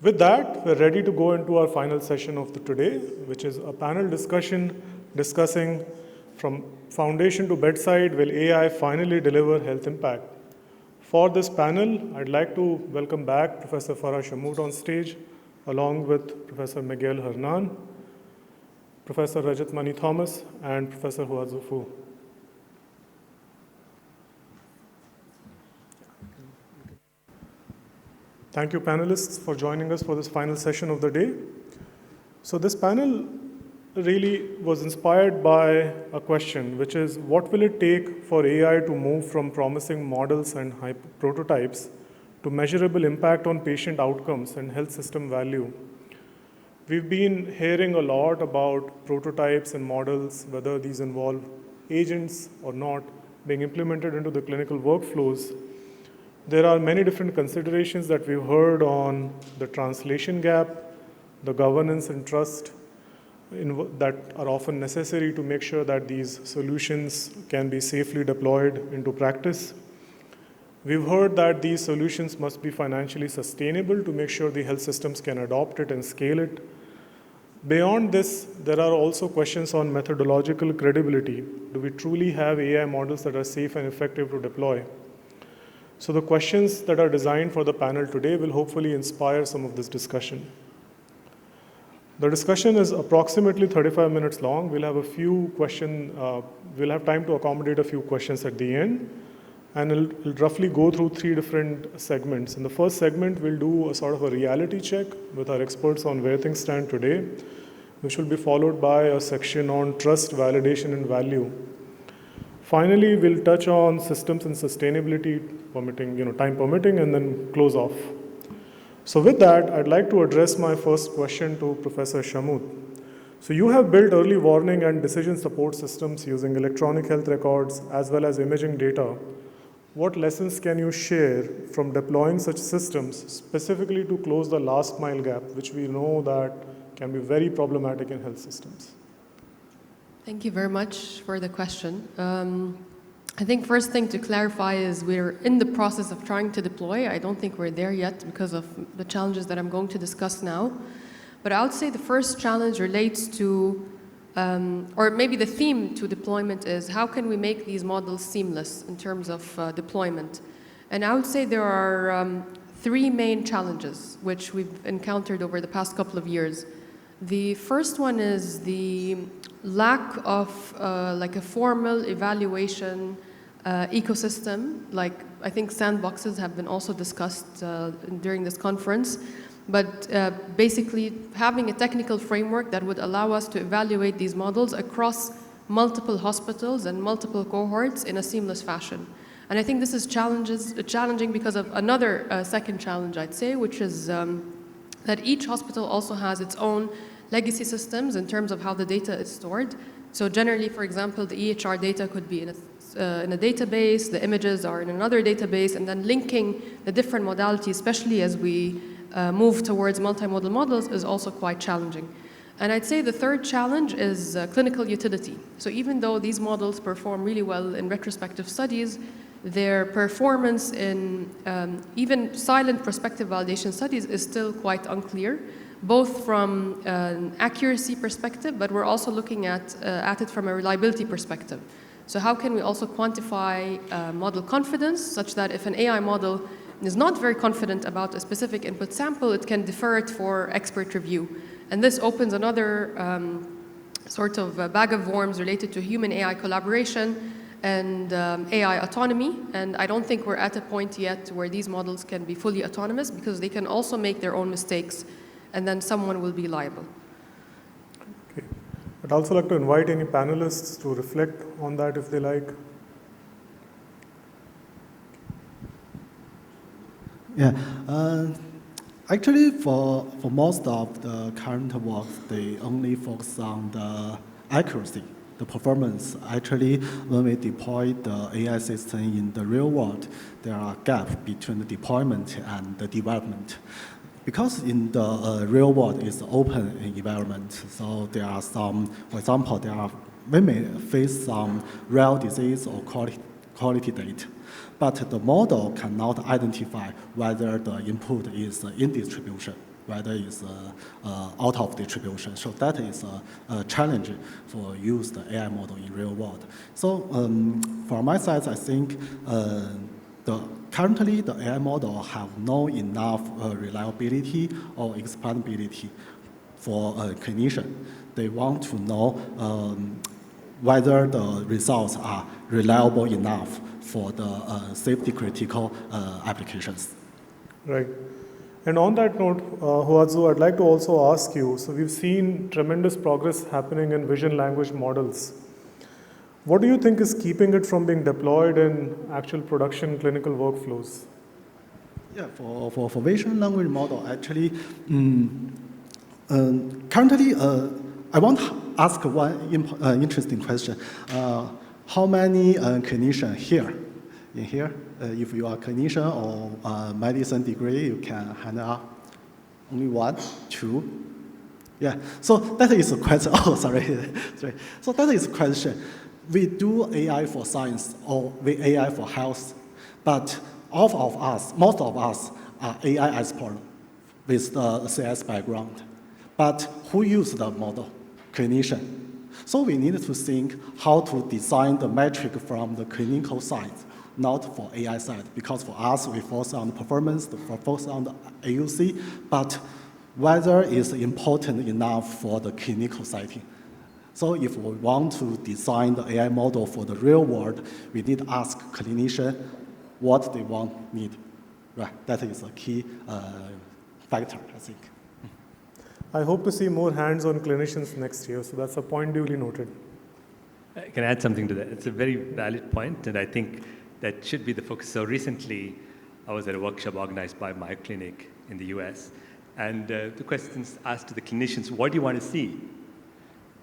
With that, we're ready to go into our final session of today, which is a panel discussion discussing from foundation to bedside, will AI finally deliver health impact? For this panel, I'd like to welcome back Professor Farah Shamout on stage, along with Professor Miguel Hernan, Professor Rajat Mani Thomas, and Professor Huazhu. Thank you, panelists, for joining us for this final session of the day. So this panel really was inspired by a question, which is, what will it take for AI to move from promising models and prototypes to measurable impact on patient outcomes and health system value? We've been hearing a lot about prototypes and models, whether these involve agents or not, being implemented into the clinical workflows. There are many different considerations that we've heard on the translation gap, the governance and trust that are often necessary to make sure that these solutions can be safely deployed into practice. We've heard that these solutions must be financially sustainable to make sure the health systems can adopt it and scale it. Beyond this, there are also questions on methodological credibility. Do we truly have AI models that are safe and effective to deploy? So the questions that are designed for the panel today will hopefully inspire some of this discussion. The discussion is approximately 35 minutes long. We'll have a few questions, we'll have time to accommodate a few questions at the end. And it'll roughly go through 3 different segments. In the first segment, we'll do a sort of a reality check with our experts on where things stand today, which will be followed by a section on trust, validation, and value. Finally, we'll touch on systems and sustainability, time permitting, and then close off. So with that, I'd like to address my first question to Professor Shamout. So you have built early warning and decision support systems using electronic health records as well as imaging data. What lessons can you share from deploying such systems, specifically to close the last mile gap, which we know that can be very problematic in health systems? Thank you very much for the question. I think first thing to clarify is we're in the process of trying to deploy. I don't think we're there yet because of the challenges that I'm going to discuss now. But I would say the first challenge relates to, or maybe the theme to deployment is, how can we make these models seamless in terms of deployment? And I would say there are 3 main challenges which we've encountered over the past couple of years. The first one is the lack of like a formal evaluation ecosystem. Like, I think sandboxes have been also discussed during this conference, but basically having a technical framework that would allow us to evaluate these models across multiple hospitals and multiple cohorts in a seamless fashion. And I think this is challenging because of another second challenge, I'd say, which is that each hospital also has its own legacy systems in terms of how the data is stored. So generally, for example, the EHR data could be in a database, the images are in another database, and then linking the different modalities, especially as we move towards multimodal models, is also quite challenging. And I'd say the third challenge is clinical utility. So even though these models perform really well in retrospective studies, their performance in even silent prospective validation studies is still quite unclear, both from an accuracy perspective, but we're also looking at it from a reliability perspective. So how can we also quantify model confidence, such that if an AI model is not very confident about a specific input sample, it can defer it for expert review. And this opens another sort of bag of worms related to human-AI collaboration and AI autonomy. And I don't think we're at a point yet where these models can be fully autonomous, because they can also make their own mistakes, and then someone will be liable. Okay. I'd also like to invite any panelists to reflect on that if they like. Yeah, actually for most of the current work, they only focus on the accuracy, the performance. Actually, when we deploy the AI system in the real world, there are gaps between the deployment and the development. Because in the real world, it's open environment, so there are some, for example, we may face some rare disease or quality data, but the model cannot identify whether the input is in distribution, whether it's out of distribution. So that is a challenge for use the AI model in real world. So from my side, I think currently the AI model have no enough reliability or expandability for a clinician. They want to know whether the results are reliable enough for the safety critical applications. Right. And on that note, Huazhu, I'd like to also ask you, so we've seen tremendous progress happening in vision language models. What do you think is keeping it from being deployed in actual production clinical workflows? Yeah, for vision language model, actually, currently, I want to ask one interesting question. How many clinicians here, in here, if you are a clinician or medicine degree, you can hand up only one, two? Yeah, so that is a question. Oh, sorry. Sorry. So that is a question. We do AI for science or we AI for health, but all of us, most of us are AI experts with the CS background. But who uses the model? Clinician. So we need to think how to design the metric from the clinical side, not for AI side, because for us, we focus on the performance, focus on the AUC, but whether it's important enough for the clinical setting. So if we want to design the AI model for the real world, we need to ask clinicians what they need. Right, that is a key factor, I think. I hope to see more hands-on clinicians next year, so that's a point duly noted. I can add something to that. It's a very valid point, and I think that should be the focus. So recently, I was at a workshop organized by my clinic in the US, and the questions asked to the clinicians, what do you want to see?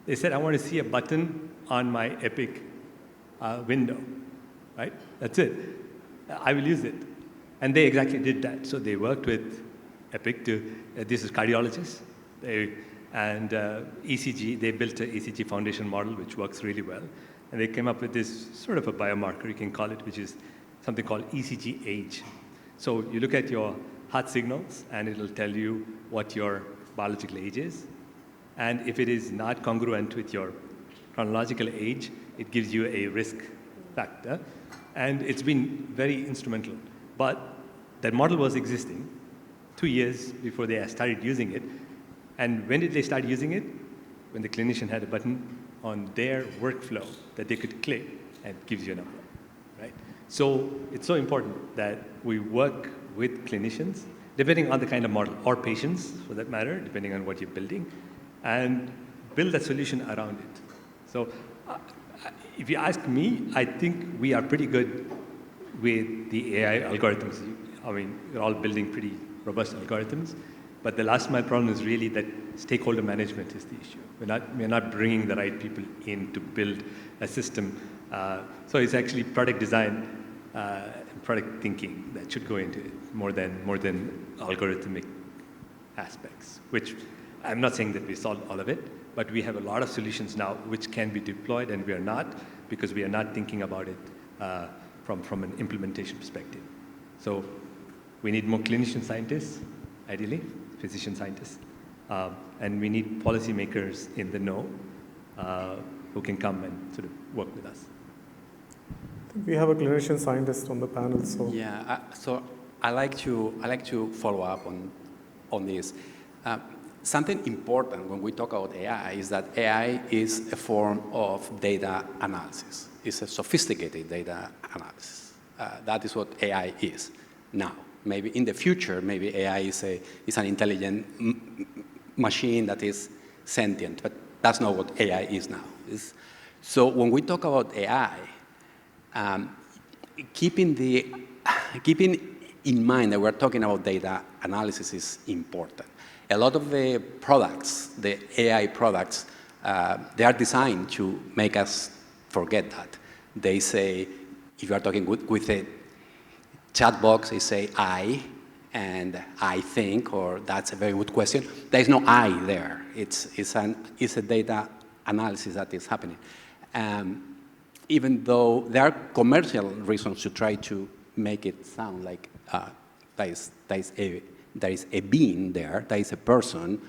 They said, I want to see a button on my Epic window, right? That's it. I will use it. And they exactly did that. So they worked with Epic to, this is cardiologists, and ECG, they built an ECG foundation model, which works really well. And they came up with this sort of a biomarker, you can call it, which is something called ECG age. So you look at your heart signals, and it'll tell you what your biological age is. And if it is not congruent with your chronological age, it gives you a risk factor. And it's been very instrumental. But that model was existing 2 years before they started using it. And when did they start using it? When the clinician had a button on their workflow that they could click and it gives you a number, right? So it's so important that we work with clinicians, depending on the kind of model, or patients, for that matter, depending on what you're building, and build a solution around it. So if you ask me, I think we are pretty good with the AI algorithms. I mean, we're all building pretty robust algorithms, but the last mile problem is really that stakeholder management is the issue. We're not bringing the right people in to build a system. So it's actually product design and product thinking that should go into it more than algorithmic aspects, which I'm not saying that we solved all of it, but we have a lot of solutions now which can be deployed, and we are not, because we are not thinking about it from an implementation perspective. So we need more clinician scientists, ideally, physician scientists, and we need policymakers in the know who can come and sort of work with us. I think we have a clinician scientist on the panel, so. Yeah, so I like to follow up on this. Something important when we talk about AI is that AI is a form of data analysis. It's a sophisticated data analysis. That is what AI is now. Maybe in the future, maybe AI is an intelligent machine that is sentient, but that's not what AI is now. So when we talk about AI, keeping in mind that we're talking about data analysis is important. A lot of the products, the AI products, they are designed to make us forget that. They say, if you are talking with a chat box, they say I, and I think, or that's a very good question. There is no I there. It's a data analysis that is happening. Even though there are commercial reasons to try to make it sound like that is a there is a being there, there is a person,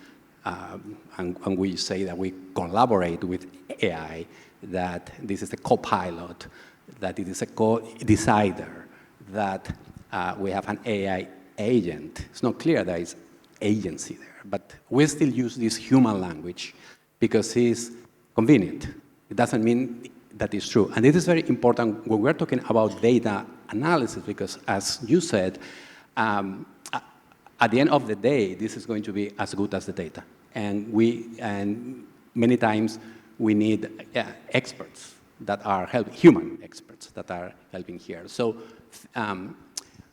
and we say that we collaborate with AI, that this is a co-pilot, that it is a co-decider, that we have an AI agent. It's not clear there is agency there, but we still use this human language because it's convenient. It doesn't mean that it's true. And it is very important when we're talking about data analysis, because as you said, at the end of the day, this is going to be as good as the data. And many times we need experts that are helping, human experts that are helping here. So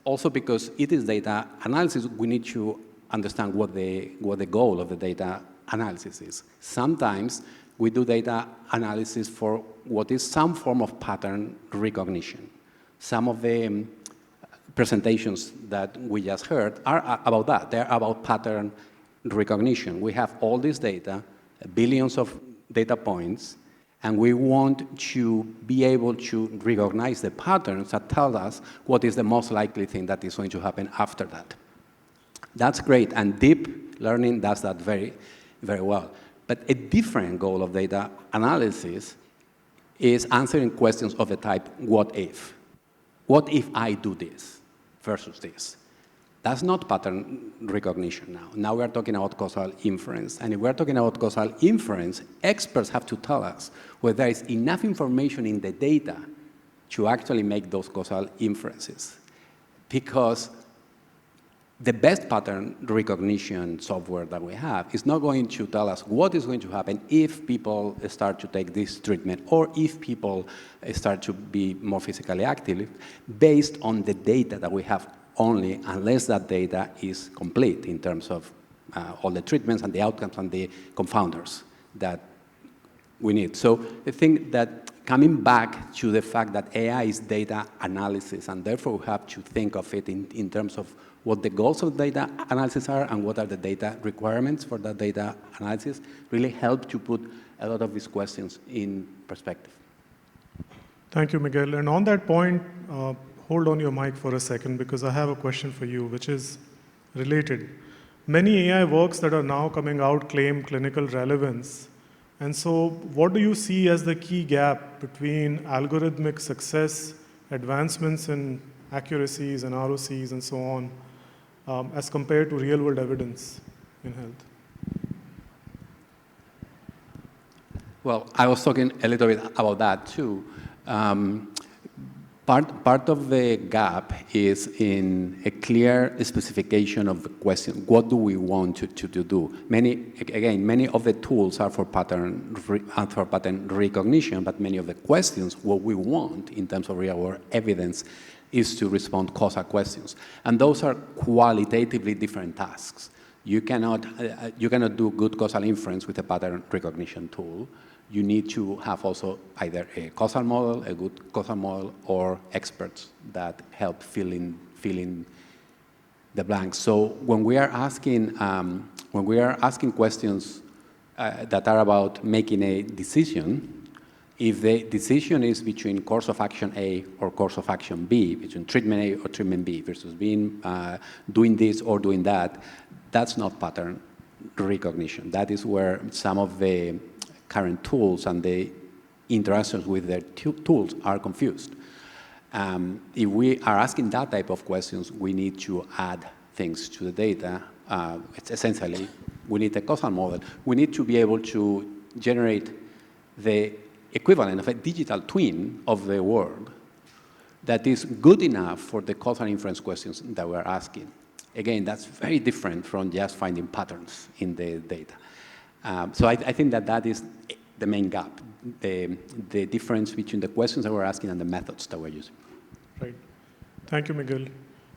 also because it is data analysis, we need to understand what the goal of the data analysis is. Sometimes we do data analysis for what is some form of pattern recognition. Some of the presentations that we just heard are about that. They're about pattern recognition. We have all this data, billions of data points, and we want to be able to recognize the patterns that tell us what is the most likely thing that is going to happen after that. That's great, and deep learning does that very, very well. But a different goal of data analysis is answering questions of the type, what if? What if I do this versus this? That's not pattern recognition now. Now we're talking about causal inference. And if we're talking about causal inference, experts have to tell us whether there is enough information in the data to actually make those causal inferences. Because the best pattern recognition software that we have is not going to tell us what is going to happen if people start to take this treatment or if people start to be more physically active based on the data that we have only, unless that data is complete in terms of all the treatments and the outcomes and the confounders that we need. So I think that coming back to the fact that AI is data analysis, and therefore we have to think of it in terms of what the goals of data analysis are and what are the data requirements for that data analysis, really help to put a lot of these questions in perspective. Thank you, Miguel. And on that point, hold on your mic for a second, because I have a question for you, which is related. Many AI works that are now coming out claim clinical relevance. And so what do you see as the key gap between algorithmic success, advancements in accuracies and ROCs and so on, as compared to real-world evidence in health? Well, I was talking a little bit about that too. Part of the gap is in a clear specification of the question. What do we want to do? Many of the tools are for pattern recognition, but many of the questions, what we want in terms of real-world evidence, is to respond causal questions. And those are qualitatively different tasks. You cannot do good causal inference with a pattern recognition tool. You need to have also either a causal model, a good causal model, or experts that help fill in the blanks. So when we are asking questions that are about making a decision, if the decision is between course of action A or course of action B, between treatment A or treatment B versus doing this or doing that, that's not pattern recognition. That is where some of the current tools and the interactions with their tools are confused. If we are asking that type of questions, we need to add things to the data. It's essentially, we need a causal model. We need to be able to generate the equivalent of a digital twin of the world that is good enough for the causal inference questions that we're asking. Again, that's very different from just finding patterns in the data. So I think that is the main gap, the difference between the questions that we're asking and the methods that we're using. Right. Thank you, Miguel.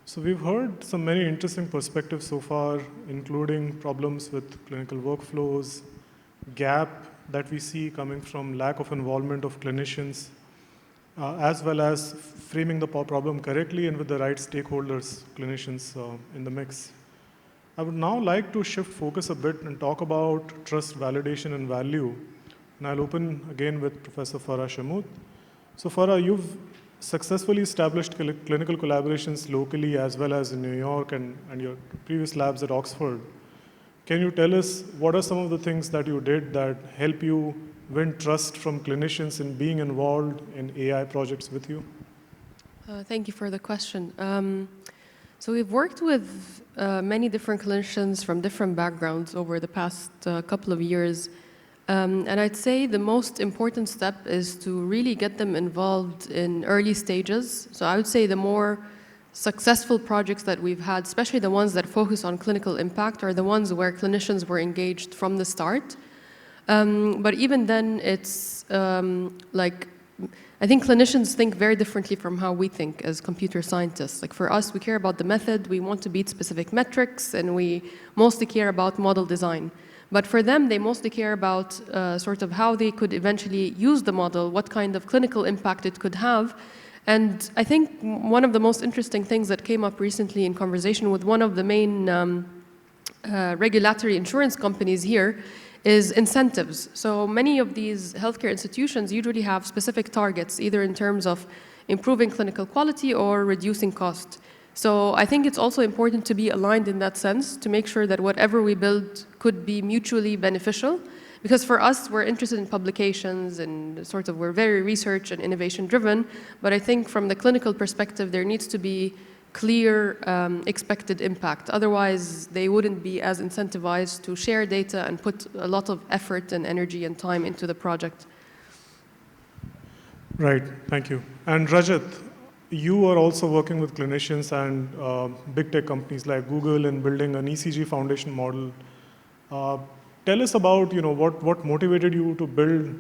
So we've heard some many interesting perspectives so far, including problems with clinical workflows, gap that we see coming from lack of involvement of clinicians, as well as framing the problem correctly and with the right stakeholders, clinicians in the mix. I would now like to shift focus a bit and talk about trust, validation, and value. And I'll open again with Professor Farah Shamout. So Farah, you've successfully established clinical collaborations locally as well as in New York and your previous labs at Oxford. Can you tell us what are some of the things that you did that help you win trust from clinicians in being involved in AI projects with you? Thank you for the question. So we've worked with many different clinicians from different backgrounds over the past couple of years. And I'd say the most important step is to really get them involved in early stages. So I would say the more successful projects that we've had, especially the ones that focus on clinical impact, are the ones where clinicians were engaged from the start. But even then, it's I think clinicians think very differently from how we think as computer scientists. Like for us, we care about the method, we want to beat specific metrics, and we mostly care about model design. But for them, they mostly care about sort of how they could eventually use the model, what kind of clinical impact it could have. And I think one of the most interesting things that came up recently in conversation with one of the main regulatory insurance companies here is incentives. So many of these healthcare institutions usually have specific targets, either in terms of improving clinical quality or reducing cost. So I think it's also important to be aligned in that sense, to make sure that whatever we build could be mutually beneficial. Because for us, we're interested in publications and sort of we're very research and innovation driven. But I think from the clinical perspective, there needs to be clear expected impact. Otherwise, they wouldn't be as incentivized to share data and put a lot of effort and energy and time into the project. Right, thank you. And Rajat, you are also working with clinicians and big tech companies like Google in building an ECG foundation model. Tell us about what motivated you to build,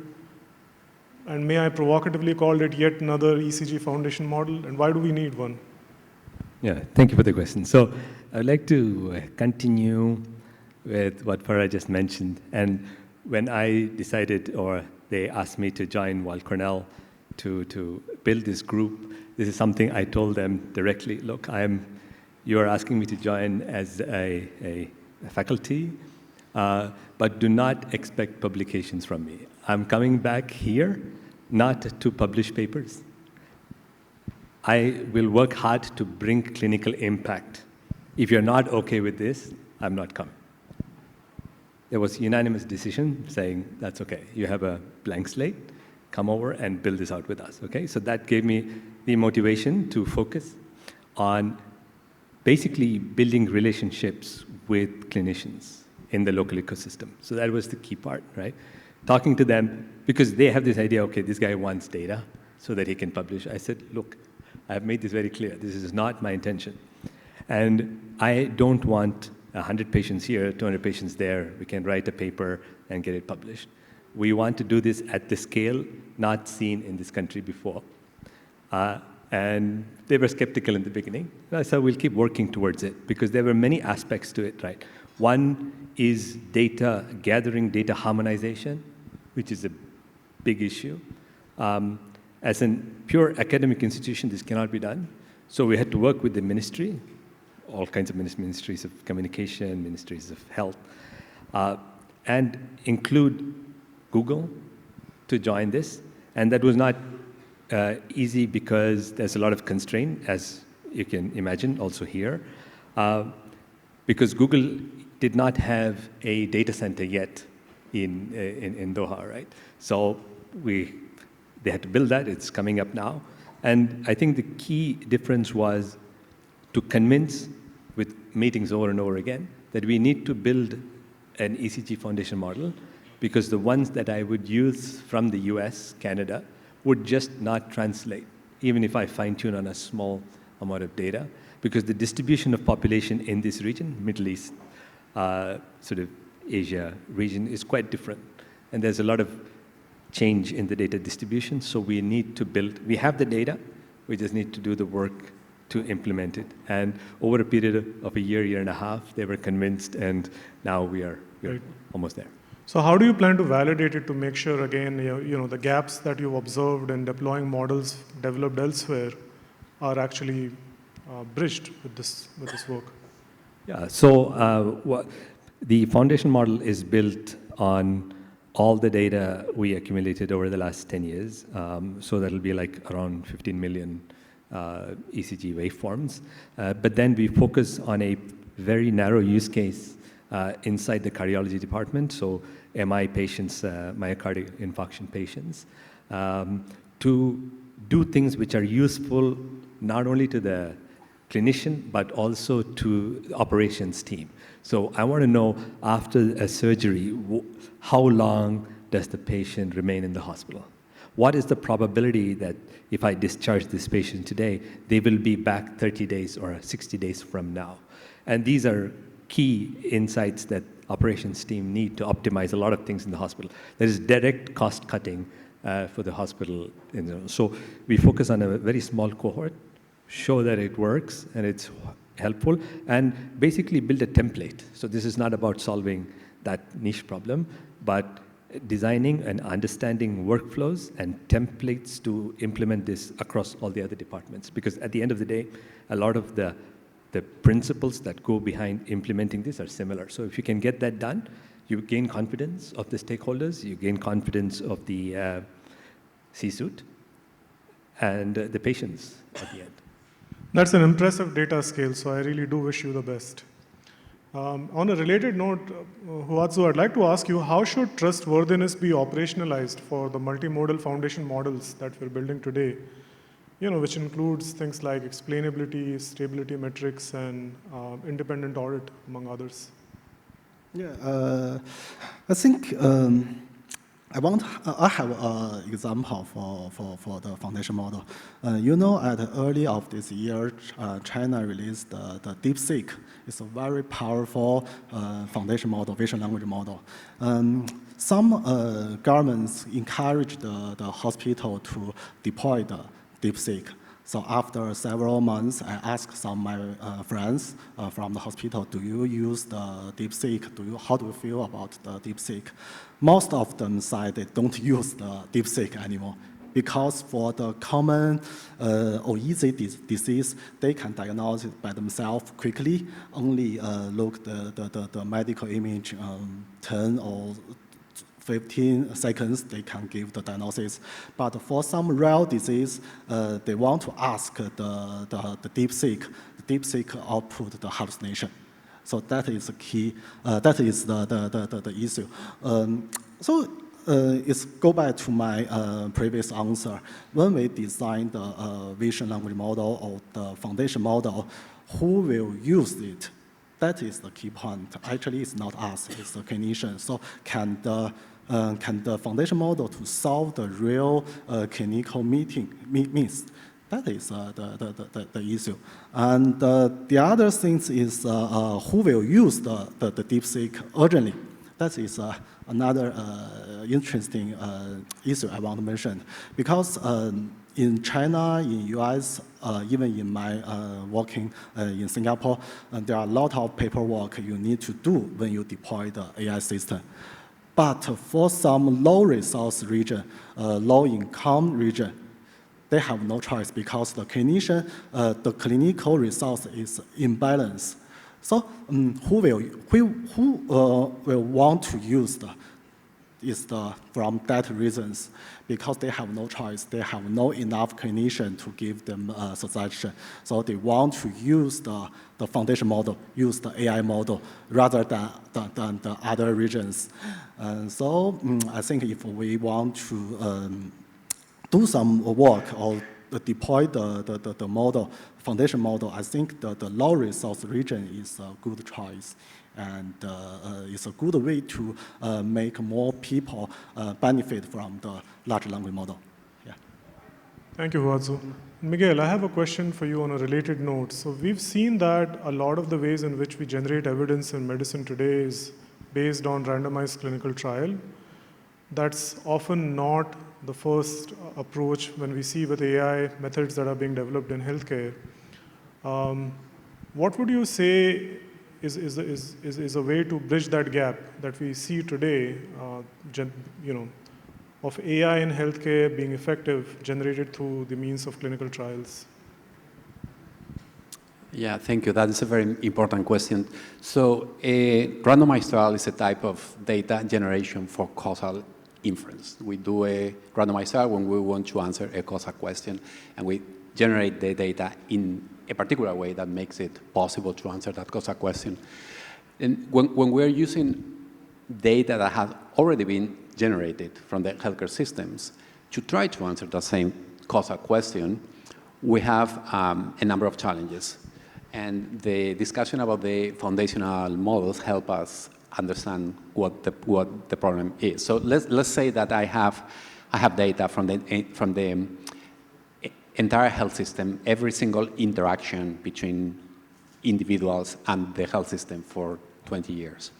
and may I provocatively call it yet another ECG foundation model, and why do we need one? Yeah, thank you for the question. So I'd like to continue with what Farah just mentioned. And when I decided, or they asked me to join Weill Cornell to build this group, this is something I told them directly. Look, you are asking me to join as a faculty, but do not expect publications from me. I'm coming back here not to publish papers. I will work hard to bring clinical impact. If you're not okay with this, I'm not coming. There was a unanimous decision saying, that's okay. You have a blank slate. Come over and build this out with us, okay? So that gave me the motivation to focus on basically building relationships with clinicians in the local ecosystem. So that was the key part, right? Talking to them, because they have this idea, okay, this guy wants data so that he can publish. I said, look, I have made this very clear. This is not my intention. And I don't want 100 patients here, 200 patients there. We can write a paper and get it published. We want to do this at the scale not seen in this country before. And they were skeptical in the beginning. So we'll keep working towards it because there were many aspects to it, right? One is data gathering, data harmonization, which is a big issue. As a pure academic institution, this cannot be done. So we had to work with the ministry, all kinds of ministries of communication, ministries of health, and include Google to join this. And that was not easy because there's a lot of constraint, as you can imagine, also here. Because Google did not have a data center yet in Doha, right? So they had to build that. It's coming up now. And I think the key difference was to convince, with meetings over and over again, that we need to build an ECG foundation model because the ones that I would use from the US, Canada, would just not translate, even if I fine-tune on a small amount of data, because the distribution of population in this region, Middle East, sort of Asia region, is quite different. And there's a lot of change in the data distribution, so we need to build. We have the data, we just need to do the work to implement it. And over a period of a year and a half, they were convinced, and now we're right. Almost there. So how do you plan to validate it to make sure, again, the gaps that you've observed in deploying models developed elsewhere are actually bridged with this work? Yeah, so the foundation model is built on all the data we accumulated over the last 10 years. So that'll be like around 15 million ECG waveforms. But then we focus on a very narrow use case inside the cardiology department, so MI patients, myocardial infarction patients, to do things which are useful not only to the clinician, but also to the operations team. So I want to know, after a surgery, how long does the patient remain in the hospital? What is the probability that if I discharge this patient today, they will be back 30 days or 60 days from now? And these are key insights that operations team need to optimize a lot of things in the hospital. There is direct cost cutting for the hospital. So we focus on a very small cohort, show that it works and it's helpful, and basically build a template. So this is not about solving that niche problem, but designing and understanding workflows and templates to implement this across all the other departments. Because at the end of the day, a lot of the principles that go behind implementing this are similar. So if you can get that done, you gain confidence of the stakeholders, you gain confidence of the C-suite, and the patients at the end. That's an impressive data scale, so I really do wish you the best. On a related note, Huazhu, I'd like to ask you, how should trustworthiness be operationalized for the multimodal foundation models that we're building today, which includes things like explainability, stability metrics, and independent audit, among others? Yeah, I think I have an example for the foundation model. At the early of this year, China released the DeepSeek. It's a very powerful foundation model, vision language model. Some governments encourage the hospital to deploy the DeepSeek. So after several months, I asked some of my friends from the hospital, do you use the DeepSeek? How do you feel about the DeepSeek? Most of them said they don't use the DeepSeek anymore because for the common or easy disease, they can diagnose it by themselves quickly, only look the medical image 10 or 15 seconds, they can give the diagnosis. But for some rare disease, they want to ask the DeepSeek. The DeepSeek output the hallucination. So that is the key. That is the issue. It's go back to my previous answer. When we design the vision language model or the foundation model, who will use it? That is the key point. Actually, it's not us, it's the clinician. So can the foundation model to solve the real clinical needs? That is the issue. And the other thing is who will use the DeepSeek urgently? That is another interesting issue I want to mention. Because in China, in US, even in my working in Singapore, there are a lot of paperwork you need to do when you deploy the AI system. But for some low-resource region, low-income region, they have no choice because the clinician, the clinical resource is imbalance. So who will want to use from that reasons, because they have no choice, they have no enough clinician to give them suggestion. So they want to use the foundation model, use the AI model rather than the other regions. So I think if we want to do some work or deploy the model, foundation model, I think the low resource region is a good choice. And it's a good way to make more people benefit from the large language model. Yeah. Thank you, Huazhu. Miguel, I have a question for you on a related note. So we've seen that a lot of the ways in which we generate evidence in medicine today is based on randomized clinical trial. That's often not the first approach when we see with AI methods that are being developed in healthcare. What would you say is a way to bridge that gap that we see today, of AI in healthcare being effective, generated through the means of clinical trials? Yeah, thank you. That is a very important question. So a randomized trial is a type of data generation for causal inference. We do a randomized trial when we want to answer a causal question, and we generate the data in a particular way that makes it possible to answer that causal question. And when we're using data that has already been generated from the healthcare systems to try to answer the same causal question, we have a number of challenges. And the discussion about the foundational models help us understand what the problem is. So let's say that I have data from the entire health system, every single interaction between individuals and the health system for 20 years.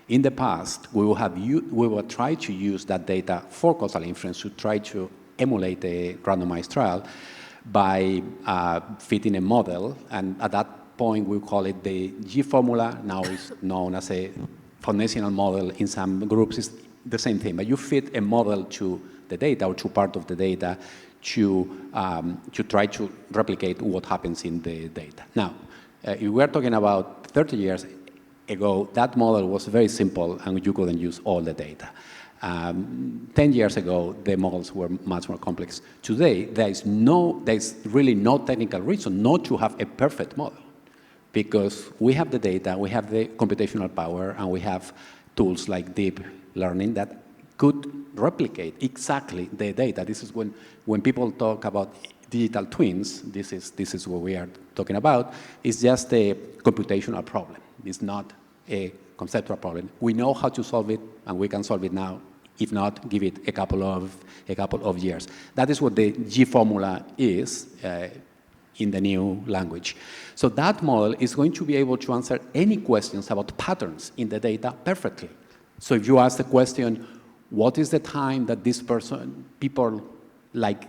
In the past, we will try to use that data for causal inference to try to emulate a randomized trial by fitting a model, and at that point we call it the G formula. Now it's known as a foundational model. In some groups it's the same thing, but you fit a model to the data or to part of the data to try to replicate what happens in the data. Now, if we're talking about 30 years ago, that model was very simple and you couldn't use all the data. 10 years ago, the models were much more complex. Today, there's really no technical reason not to have a perfect model, because we have the data, we have the computational power, and we have tools like deep learning that could replicate exactly the data. This is when people talk about digital twins, this is what we are talking about. It's just a computational problem. It's not a conceptual problem. We know how to solve it, and we can solve it now. If not, give it a couple of years. That is what the G formula is in the new language. So that model is going to be able to answer any questions about patterns in the data perfectly. So if you ask the question, what is the time that people like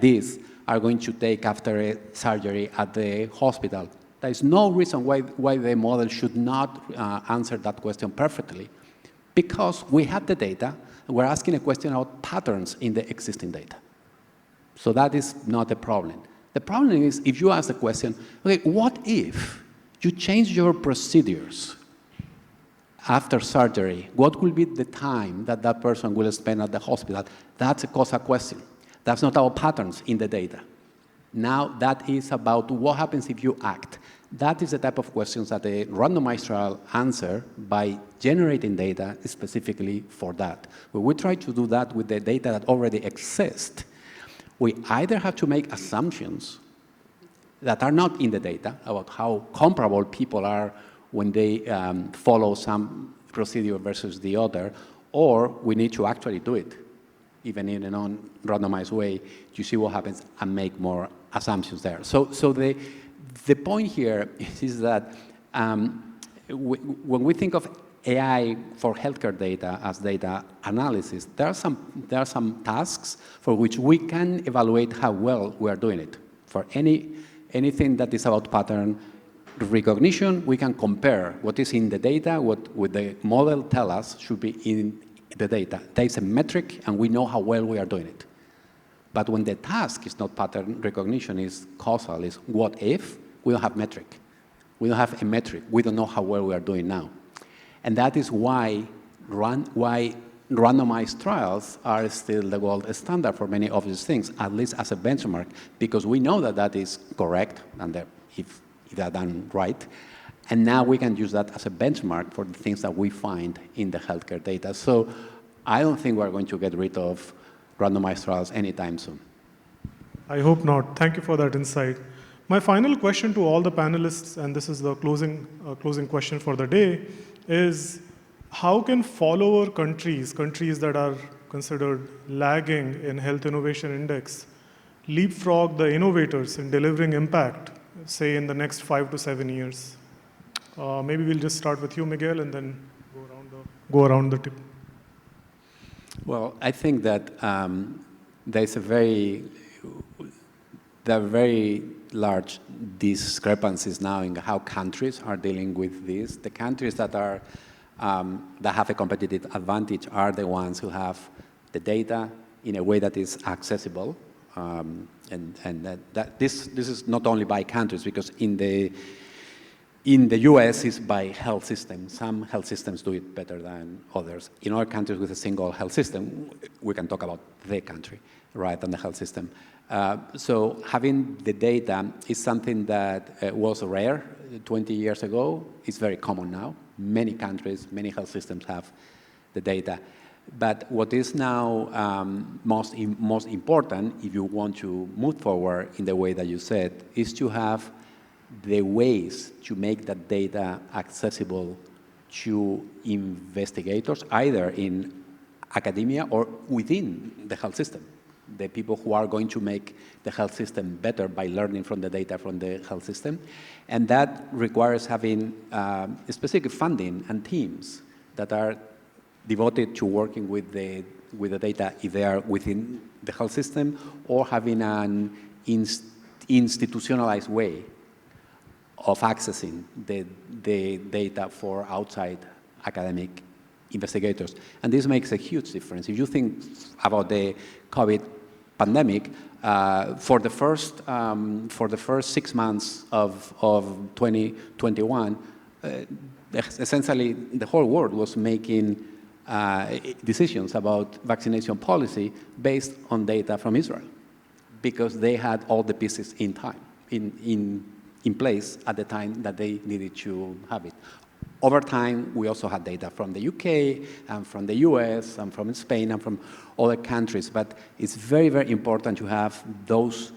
this are going to take after a surgery at the hospital, there is no reason why the model should not answer that question perfectly, because we have the data, and we're asking a question about patterns in the existing data. So that is not a problem. The problem is if you ask the question, okay, what if you change your procedures after surgery? What will be the time that that person will spend at the hospital? That's a causal question. That's not about patterns in the data. Now that is about what happens if you act. That is the type of questions that a randomized trial answer by generating data specifically for that. When we try to do that with the data that already exists, we either have to make assumptions that are not in the data about how comparable people are when they follow some procedure versus the other, or we need to actually do it, even in a non-randomized way, to see what happens and make more assumptions there. So the point here is that when we think of AI for healthcare data as data analysis, there are some tasks for which we can evaluate how well we are doing it. For anything that is about pattern recognition, we can compare what is in the data, what would the model tell us should be in the data. There is a metric, and we know how well we are doing it. But when the task is not pattern recognition, is causal, is what if, we don't have metric. We don't have a metric. We don't know how well we are doing now. And that is why randomized trials are still the gold standard for many of these things, at least as a benchmark, because we know that that is correct, and if they're done right. And now we can use that as a benchmark for the things that we find in the healthcare data. So I don't think we're going to get rid of randomized trials anytime soon. I hope not. Thank you for that insight. My final question to all the panelists, and this is the closing question for the day, is how can follower countries that are considered lagging in Health Innovation Index, leapfrog the innovators in delivering impact, say in the next 5 to 7 years? Maybe we'll just start with you, Miguel, and then go around the tip. Well, I think that there are very large discrepancies now in how countries are dealing with this. The countries that have a competitive advantage are the ones who have the data in a way that is accessible. this is not only by countries, because in the US it's by health systems. Some health systems do it better than others. In other countries with a single health system, we can talk about the country, right, and the health system. So having the data is something that was rare 20 years ago. It's very common now. Many countries, many health systems have the data. But what is now most important, if you want to move forward in the way that you said, is to have the ways to make that data accessible to investigators, either in academia or within the health system. The people who are going to make the health system better by learning from the data from the health system. And that requires having specific funding and teams that are devoted to working with the data, if they are within the health system, or having an institutionalized way of accessing the data for outside academic investigators. And this makes a huge difference. If you think about the COVID pandemic, for the first 6 months of 2021, essentially the whole world was making decisions about vaccination policy based on data from Israel, because they had all the pieces in place at the time that they needed to have it. Over time, we also had data from the UK and from the US and from Spain and from other countries, but it's very, very important to have those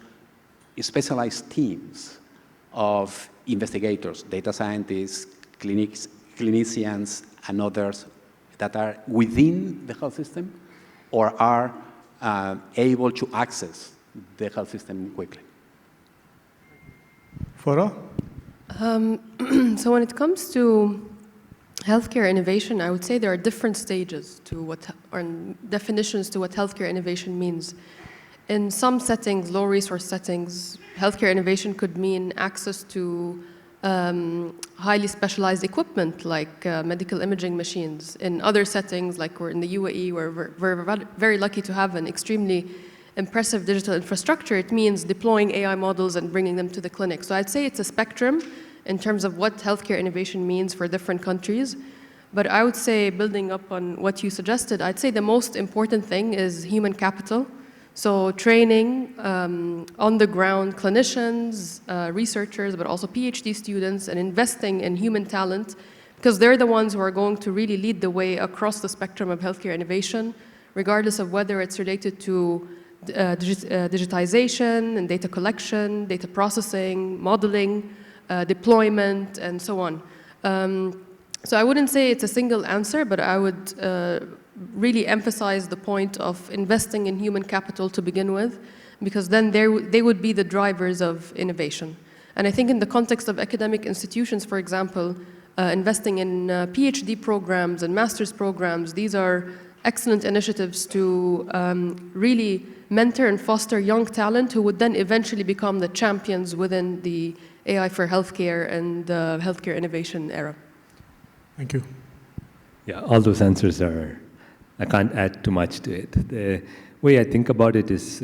specialized teams of investigators, data scientists, clinicians, and others that are within the health system or are able to access the health system quickly. Farah? So when it comes to healthcare innovation, I would say there are different stages to what, or definitions to what healthcare innovation means. In some settings, low resource settings, healthcare innovation could mean access to highly specialized equipment like medical imaging machines. In other settings, like we're in the UAE, where we're very lucky to have an extremely impressive digital infrastructure, it means deploying AI models and bringing them to the clinic. So I'd say it's a spectrum in terms of what healthcare innovation means for different countries. But I would say, building up on what you suggested, I'd say the most important thing is human capital. So training on-the-ground clinicians, researchers, but also PhD students, and investing in human talent, because they're the ones who are going to really lead the way across the spectrum of healthcare innovation, regardless of whether it's related to digitization and data collection, data processing, modeling, deployment, and so on. So I wouldn't say it's a single answer, but I would really emphasize the point of investing in human capital to begin with, because then they would be the drivers of innovation. And I think in the context of academic institutions, for example, investing in PhD programs and master's programs, these are excellent initiatives to really mentor and foster young talent who would then eventually become the champions within the AI for healthcare and the healthcare innovation era. Thank you. Yeah, all those answers are, I can't add too much to it. The way I think about it is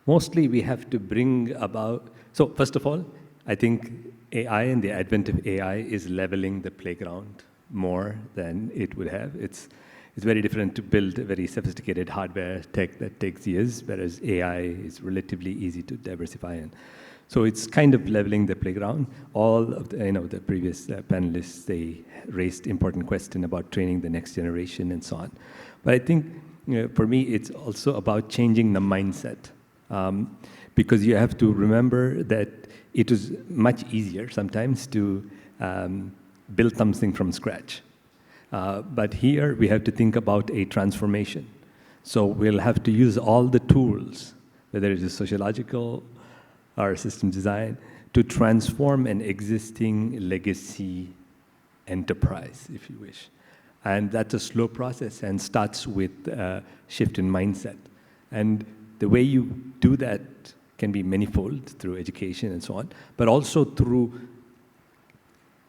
mostly we have to bring about, so first of all, I think AI and the advent of AI is leveling the playground more than it would have. It's very different to build a very sophisticated hardware tech that takes years, whereas AI is relatively easy to diversify in. So it's kind of leveling the playground. All of the previous panelists, they raised important questions about training the next generation and so on. But I think for me, it's also about changing the mindset, because you have to remember that it is much easier sometimes to build something from scratch. But here we have to think about a transformation. So we'll have to use all the tools, whether it is sociological or system design, to transform an existing legacy enterprise, if you wish. And that's a slow process and starts with a shift in mindset. And the way you do that can be manifold through education and so on, but also through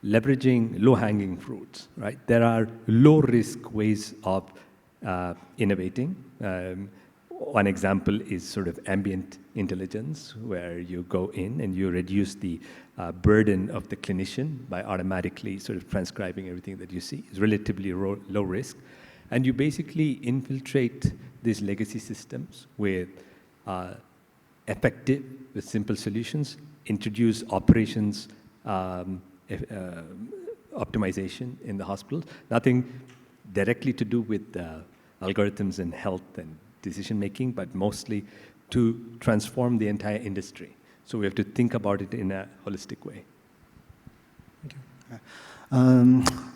leveraging low-hanging fruits, right? There are low-risk ways of innovating. One example is sort of ambient intelligence, where you go in and you reduce the burden of the clinician by automatically sort of transcribing everything that you see. It's relatively low risk. And you basically infiltrate these legacy systems with effective, with simple solutions, introduce operations optimization in the hospital. Nothing directly to do with algorithms and health and decision making, but mostly to transform the entire industry. So we have to think about it in a holistic way. Thank you.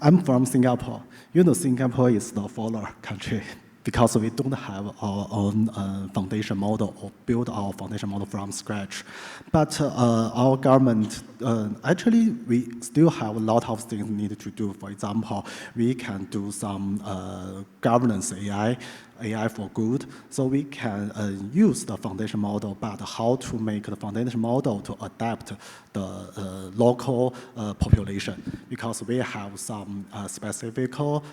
I'm from Singapore. You know, Singapore is the follower country because we don't have our own foundation model or build our foundation model from scratch. But our government, actually, we still have a lot of things needed to do. For example, we can do some governance AI for good, so we can use the foundation model, but how to make the foundation model to adapt the local population, because we have some specific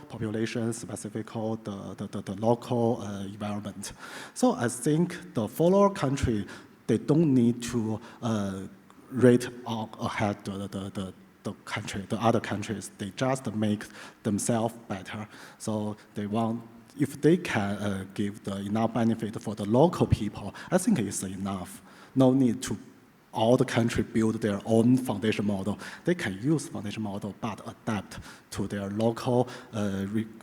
population, specific the local environment. So I think the follower country, they don't need to rate ahead the country, the other countries. They just make themselves better. So they want, if they can give the enough benefit for the local people, I think it's enough. No need to all the country build their own foundation model. They can use foundation model, but adapt to their local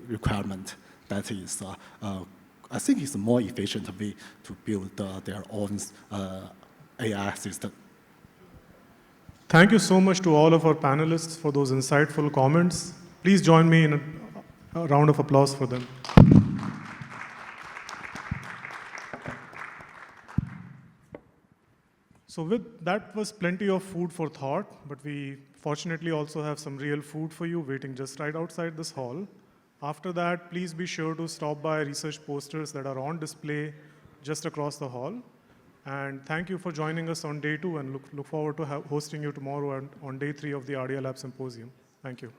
requirement. That is, I think it's a more efficient way to build their own AI system. Thank you so much to all of our panelists for those insightful comments. Please join me in a round of applause for them. So that was plenty of food for thought, but we fortunately also have some real food for you waiting just right outside this hall. After that, please be sure to stop by research posters that are on display just across the hall. And thank you for joining us on day 2, and look forward to hosting you tomorrow on day 3 of the ADIA Lab Symposium. Thank you.